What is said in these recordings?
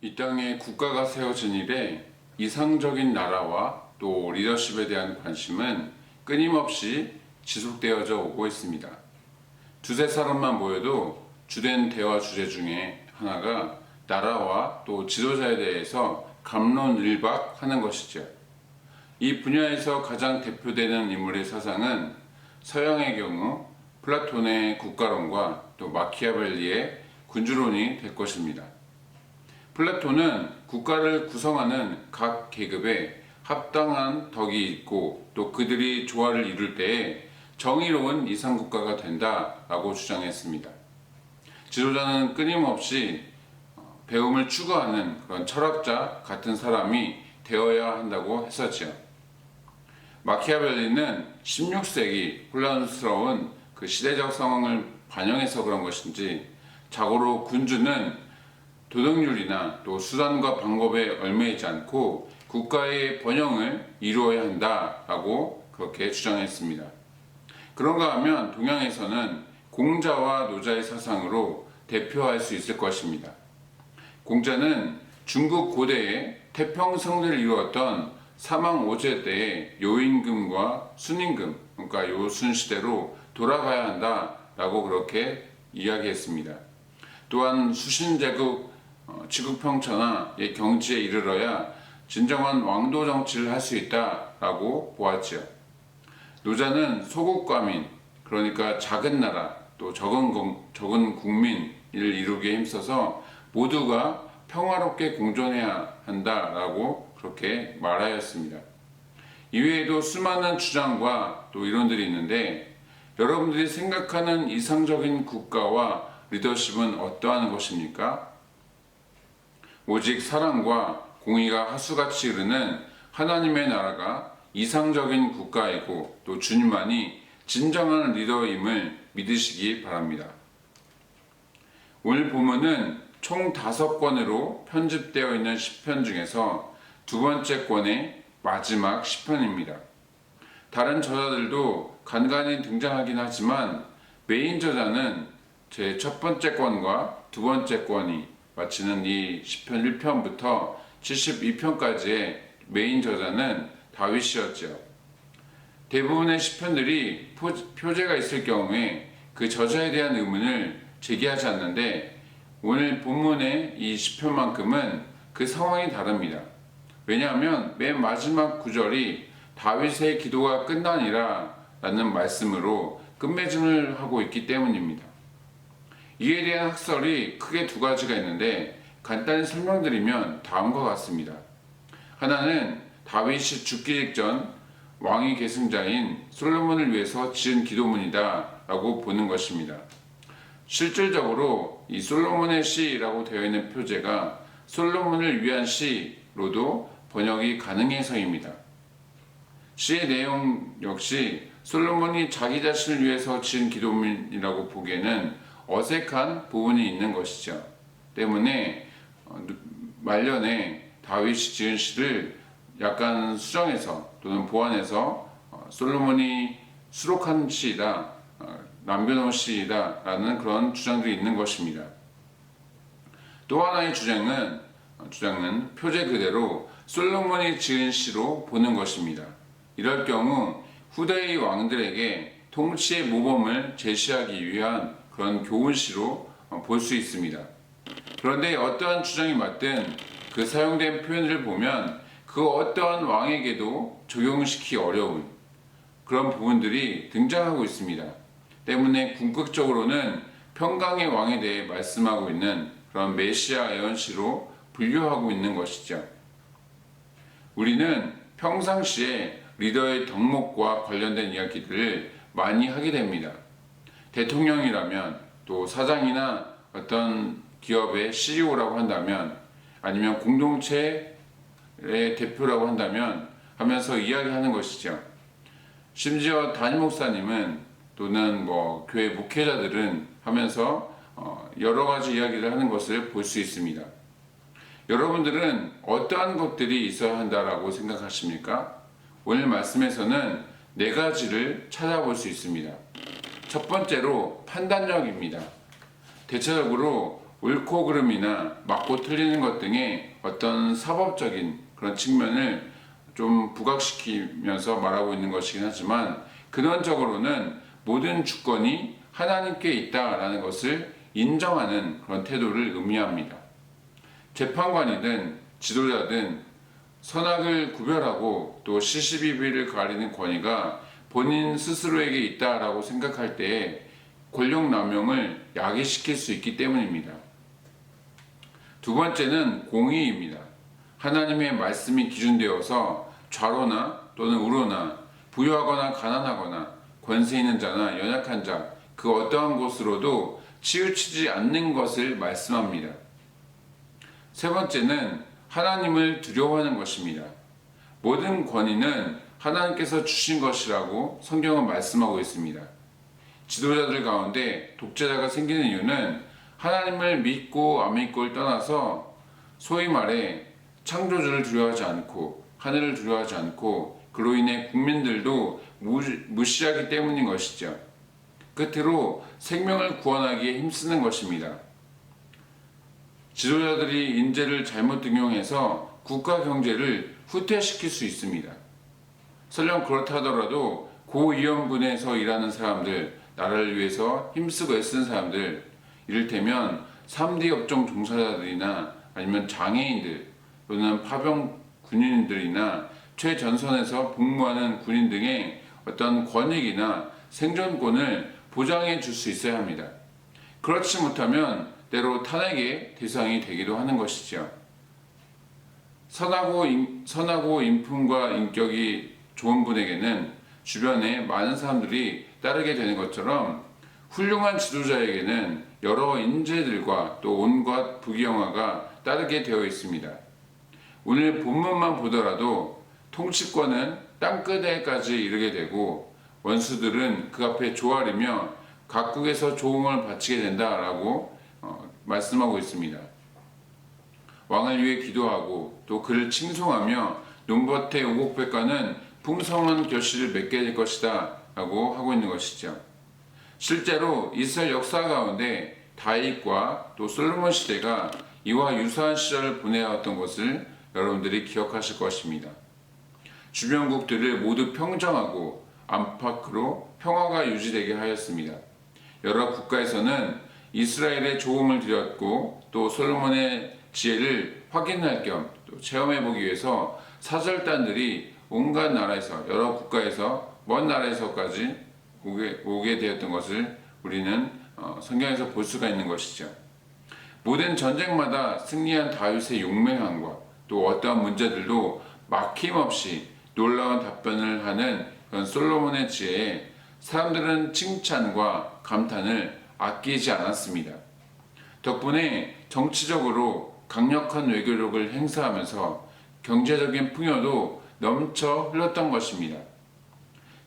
이 땅에 국가가 세워진 이래 이상적인 나라와 또 리더십에 대한 관심은 끊임없이 지속되어져 오고 있습니다. 두세 사람만 모여도 주된 대화 주제 중에 하나가 나라와 또 지도자에 대해서 갑론을박하는 것이죠. 이 분야에서 가장 대표되는 인물의 사상은 서양의 경우 플라톤의 국가론과 또 마키아벨리의 군주론이 될 것입니다. 플라톤은 국가를 구성하는 각 계급에 합당한 덕이 있고 또 그들이 조화를 이룰 때에 정의로운 이상국가가 된다라고 주장했습니다. 지도자는 끊임없이 배움을 추구하는 그런 철학자 같은 사람이 되어야 한다고 했었지요. 마키아벨리는 16세기 혼란스러운 그 시대적 상황을 반영해서 그런 것인지 자고로 군주는 도덕률이나 또 수단과 방법에 얽매이지 않고 국가의 번영을 이루어야 한다라고 그렇게 주장했습니다. 그런가 하면 동양에서는 공자와 노자의 사상으로 대표할 수 있을 것입니다. 공자는 중국 고대에 태평성대를 이루었던 사망오제 때의 요임금과 순임금, 그러니까 요순 시대로 돌아가야 한다라고 그렇게 이야기했습니다. 또한 수신제국 지국평천하의 경지에 이르러야 진정한 왕도 정치를 할 수 있다라고 보았지요. 노자는 소국과민, 그러니까 작은 나라 또 적은 국민을 이루기에 힘써서 모두가 평화롭게 공존해야 한다라고 그렇게 말하였습니다. 이외에도 수많은 주장과 또 이론들이 있는데 여러분들이 생각하는 이상적인 국가와 리더십은 어떠한 것입니까? 오직 사랑과 공의가 하수같이 흐르는 하나님의 나라가 이상적인 국가이고 또 주님만이 진정한 리더임을 믿으시기 바랍니다. 오늘 본문은 총 5권으로 편집되어 있는 시편 중에서 두 번째 권의 마지막 시편입니다. 다른 저자들도 간간히 등장하긴 하지만 메인 저자는 제 첫 번째 권과 두 번째 권이 마치는 이 시편 1편부터 72편까지의 메인 저자는 다윗이었죠. 대부분의 시편들이 표제가 있을 경우에 그 저자에 대한 의문을 제기하지 않는데 오늘 본문의 이 시편만큼은 그 상황이 다릅니다. 왜냐하면 맨 마지막 구절이 다윗의 기도가 끝나니라 라는 말씀으로 끝맺음을 하고 있기 때문입니다. 이에 대한 학설이 크게 두 가지가 있는데 간단히 설명드리면 다음과 같습니다. 하나는 다윗이 죽기 직전 왕위 계승자인 솔로몬을 위해서 지은 기도문이다 라고 보는 것입니다. 실질적으로 이 솔로몬의 시라고 되어 있는 표제가 솔로몬을 위한 시로도 번역이 가능해서입니다. 시의 내용 역시 솔로몬이 자기 자신을 위해서 지은 기도문이라고 보기에는 어색한 부분이 있는 것이죠. 때문에 말년에 다윗이 지은 시를 약간 수정해서 또는 보완해서 솔로몬이 수록한 시이다, 남겨놓은 시이다 라는 그런 주장들이 있는 것입니다. 또 하나의 주장은 표제 그대로 솔로몬이 지은 시로 보는 것입니다. 이럴 경우 후대의 왕들에게 통치의 모범을 제시하기 위한 그런 교훈시로 볼 수 있습니다. 그런데 어떠한 주장이 맞든 그 사용된 표현을 보면 그 어떠한 왕에게도 적용시키기 어려운 그런 부분들이 등장하고 있습니다. 때문에 궁극적으로는 평강의 왕에 대해 말씀하고 있는 그런 메시아 예언시로 분류하고 있는 것이죠. 우리는 평상시에 리더의 덕목과 관련된 이야기들을 많이 하게 됩니다. 대통령이라면 또 사장이나 어떤 기업의 CEO라고 한다면 아니면 공동체의 대표라고 한다면 하면서 이야기하는 것이죠. 심지어 담임 목사님은 또는 교회 목회자들은 하면서 여러 가지 이야기를 하는 것을 볼 수 있습니다. 여러분들은 어떠한 것들이 있어야 한다라고 생각하십니까? 오늘 말씀에서는 4가지를 찾아볼 수 있습니다. 첫 번째로 판단력입니다. 대체적으로 옳고 그름이나 맞고 틀리는 것 등의 어떤 사법적인 그런 측면을 좀 부각시키면서 말하고 있는 것이긴 하지만, 근원적으로는 모든 주권이 하나님께 있다라는 것을 인정하는 그런 태도를 의미합니다. 재판관이든 지도자든 선악을 구별하고 또 시시비비를 가리는 권위가 본인 스스로에게 있다라고 생각할 때에 권력 남용을 야기시킬 수 있기 때문입니다. 두 번째는 공의입니다. 하나님의 말씀이 기준되어서 좌로나 또는 우로나 부유하거나 가난하거나 권세 있는 자나 연약한 자 그 어떠한 곳으로도 치우치지 않는 것을 말씀합니다. 세 번째는 하나님을 두려워하는 것입니다. 모든 권위는 하나님께서 주신 것이라고 성경은 말씀하고 있습니다. 지도자들 가운데 독재자가 생기는 이유는 하나님을 믿고 안 믿고를 떠나서 소위 말해 창조주를 두려워하지 않고 하늘을 두려워하지 않고 그로 인해 국민들도 무시하기 때문인 것이죠. 끝으로 생명을 구원하기에 힘쓰는 것입니다. 지도자들이 인재를 잘못 등용해서 국가 경제를 후퇴시킬 수 있습니다. 설령 그렇다 하더라도 고위험군에서 일하는 사람들, 나라를 위해서 힘쓰고 애쓰는 사람들, 이를테면 3D 업종 종사자들이나 아니면 장애인들 또는 파병 군인들이나 최전선에서 복무하는 군인 등의 어떤 권익이나 생존권을 보장해 줄 수 있어야 합니다. 그렇지 못하면 때로 탄핵의 대상이 되기도 하는 것이죠. 선하고 인품과 인격이 좋은 분에게는 주변에 많은 사람들이 따르게 되는 것처럼 훌륭한 지도자에게는 여러 인재들과 또 온갖 부귀영화가 따르게 되어 있습니다. 오늘 본문만 보더라도 통치권은 땅끝에까지 이르게 되고 원수들은 그 앞에 조아리며 각국에서 조응을 바치게 된다라고 말씀하고 있습니다. 왕을 위해 기도하고 또 그를 칭송하며 논밭의 오곡백과는 풍성한 결실을 맺게 될 것이다 라고 하고 있는 것이죠. 실제로 이스라엘 역사 가운데 다윗과 또 솔로몬 시대가 이와 유사한 시절을 보내왔던 것을 여러분들이 기억하실 것입니다. 주변국들을 모두 평정하고 안팎으로 평화가 유지되게 하였습니다. 여러 국가에서는 이스라엘의 조음을 드렸고 또 솔로몬의 지혜를 확인할 겸 또 체험해 보기 위해서 사절단들이 온갖 나라에서 여러 국가에서 먼 나라에서까지 오게 되었던 것을 우리는 성경에서 볼 수가 있는 것이죠. 모든 전쟁마다 승리한 다윗의 용맹함과 또 어떠한 문제들도 막힘없이 놀라운 답변을 하는 그런 솔로몬의 지혜에 사람들은 칭찬과 감탄을 아끼지 않았습니다. 덕분에 정치적으로 강력한 외교력을 행사하면서 경제적인 풍요도 넘쳐 흘렀던 것입니다.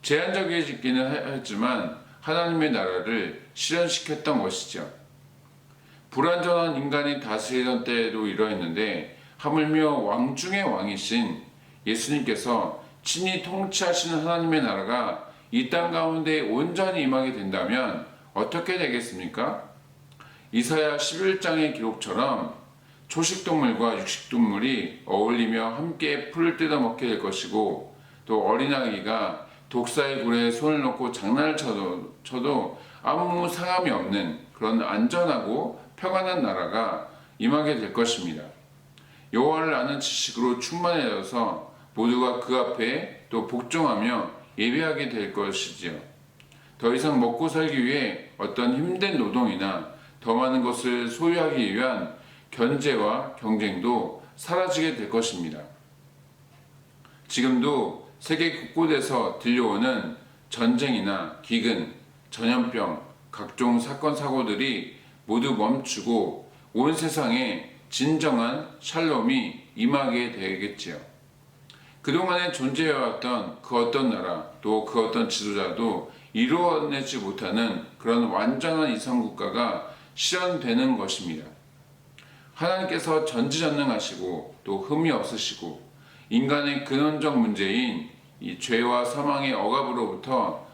제한적이기는 했지만 하나님의 나라를 실현시켰던 것이죠. 불완전한 인간이 다스리던 때에도 이러했는데 하물며 왕 중의 왕이신 예수님께서 친히 통치하시는 하나님의 나라가 이 땅 가운데 온전히 임하게 된다면 어떻게 되겠습니까? 이사야 11장의 기록처럼 초식동물과 육식동물이 어울리며 함께 풀을 뜯어먹게 될 것이고 또 어린아기가 독사의 굴에 손을 넣고 장난을 쳐도 아무 상함이 없는 그런 안전하고 평안한 나라가 임하게 될 것입니다. 여호와를 아는 지식으로 충만해져서 모두가 그 앞에 또 복종하며 예배하게 될 것이지요. 더 이상 먹고 살기 위해 어떤 힘든 노동이나 더 많은 것을 소유하기 위한 견제와 경쟁도 사라지게 될 것입니다. 지금도 세계 곳곳에서 들려오는 전쟁이나 기근, 전염병, 각종 사건 사고들이 모두 멈추고 온 세상에 진정한 샬롬이 임하게 되겠지요. 그동안에 존재해왔던 그 어떤 나라 또 그 어떤 지도자도 이루어내지 못하는 그런 완전한 이성국가가 실현되는 것입니다. 하나님께서 전지전능하시고 또 흠이 없으시고 인간의 근원적 문제인 이 죄와 사망의 억압으로부터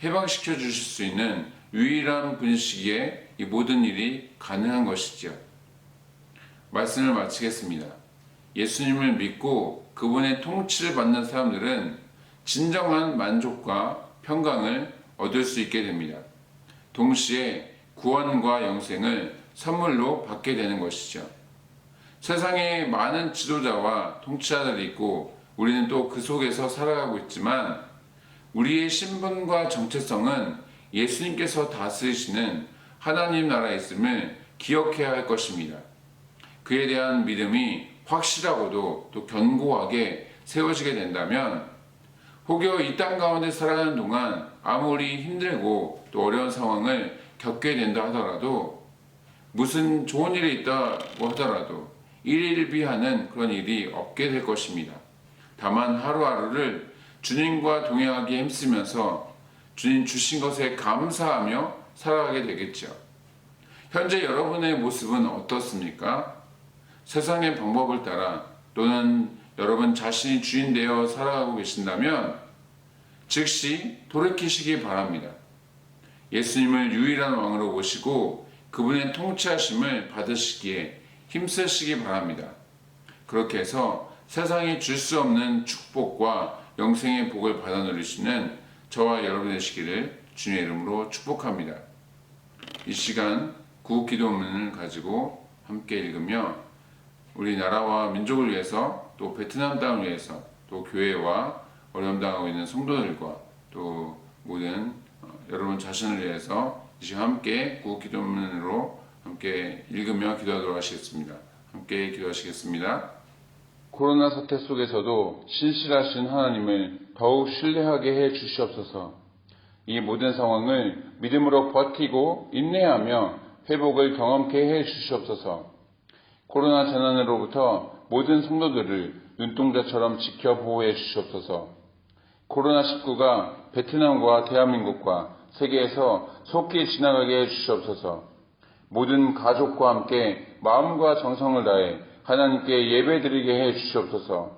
해방시켜 주실 수 있는 유일한 분이시기에 이 모든 일이 가능한 것이지요. 말씀을 마치겠습니다. 예수님을 믿고 그분의 통치를 받는 사람들은 진정한 만족과 평강을 얻을 수 있게 됩니다. 동시에 구원과 영생을 선물로 받게 되는 것이죠. 세상에 많은 지도자와 통치자들이 있고 우리는 또 그 속에서 살아가고 있지만 우리의 신분과 정체성은 예수님께서 다스리시는 하나님 나라에 있음을 기억해야 할 것입니다. 그에 대한 믿음이 확실하고도 또 견고하게 세워지게 된다면 혹여 이 땅 가운데 살아가는 동안 아무리 힘들고 또 어려운 상황을 겪게 된다 하더라도 무슨 좋은 일이 있다고 하더라도 일일비하는 그런 일이 없게 될 것입니다. 다만 하루하루를 주님과 동행하기에 힘쓰면서 주님 주신 것에 감사하며 살아가게 되겠죠. 현재 여러분의 모습은 어떻습니까? 세상의 방법을 따라 또는 여러분 자신이 주인 되어 살아가고 계신다면 즉시 돌이키시기 바랍니다. 예수님을 유일한 왕으로 모시고 그분의 통치하심을 받으시기에 힘쓰시기 바랍니다. 그렇게 해서 세상이 줄 수 없는 축복과 영생의 복을 받아 누리시는 저와 여러분 되시기를 주님의 이름으로 축복합니다. 이 시간 구국 기도문을 가지고 함께 읽으며 우리 나라와 민족을 위해서 또 베트남 땅을 위해서 또 교회와 어려움 당하고 있는 성도들과 또 모든 여러분 자신을 위해서 이 시간 함께 구국 기도문으로 함께 읽으며 기도하도록 하시겠습니다. 함께 기도하시겠습니다. 코로나 사태 속에서도 신실하신 하나님을 더욱 신뢰하게 해 주시옵소서. 이 모든 상황을 믿음으로 버티고 인내하며 회복을 경험케 해 주시옵소서. 코로나 재난으로부터 모든 성도들을 눈동자처럼 지켜 보호해 주시옵소서. 코로나19가 베트남과 대한민국과 세계에서 속히 지나가게 해 주시옵소서. 모든 가족과 함께 마음과 정성을 다해 하나님께 예배드리게 해 주시옵소서.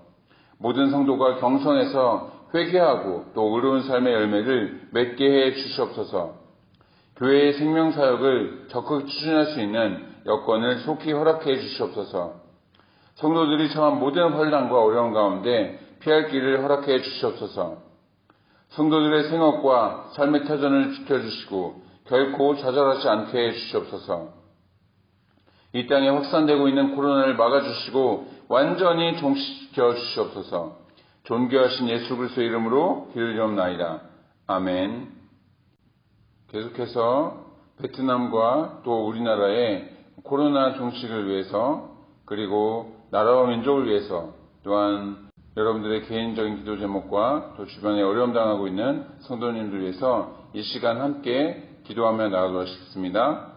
모든 성도가 경선에서 회개하고 또 의로운 삶의 열매를 맺게 해 주시옵소서. 교회의 생명사역을 적극 추진할 수 있는 여건을 속히 허락해 주시옵소서. 성도들이 처한 모든 환난과 어려움 가운데 피할 길을 허락해 주시옵소서. 성도들의 생업과 삶의 터전을 지켜주시고 결코 좌절하지 않게 해 주시옵소서. 이 땅에 확산되고 있는 코로나를 막아주시고 완전히 종식시켜 주시옵소서. 존귀하신 예수 그리스도의 이름으로 기도드리옵나이다. 아멘. 계속해서 베트남과 또 우리나라의 코로나 종식을 위해서 그리고 나라와 민족을 위해서 또한 여러분들의 개인적인 기도 제목과 또 주변에 어려움 당하고 있는 성도님들 위해서 이 시간 함께 기도하며 나아가도록 하겠습니다.